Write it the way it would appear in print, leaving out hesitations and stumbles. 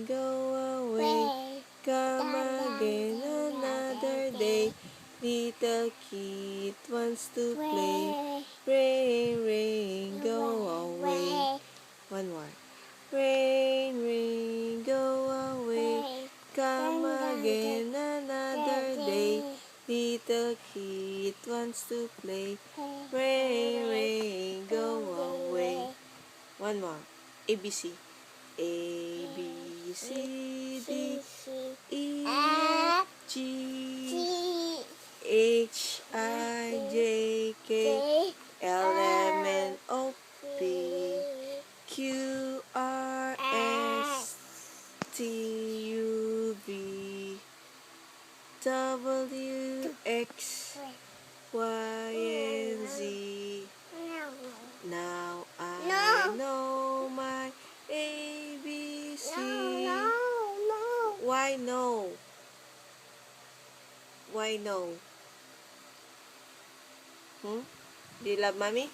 go away, come again another day. Little kid wants to play. Rain, rain, go away. One more. Rain, rain, go away, come again another day. Little kid wants to play. Rain, rain, go away. One more. ABC. A, B, C, D, E, F, G, H, I, J, K, L, M, N, O, P, Q, R, S, T, U, V, W, X, Y, and Z. Now I know my ABC. Why no? Why no? Do you love mommy?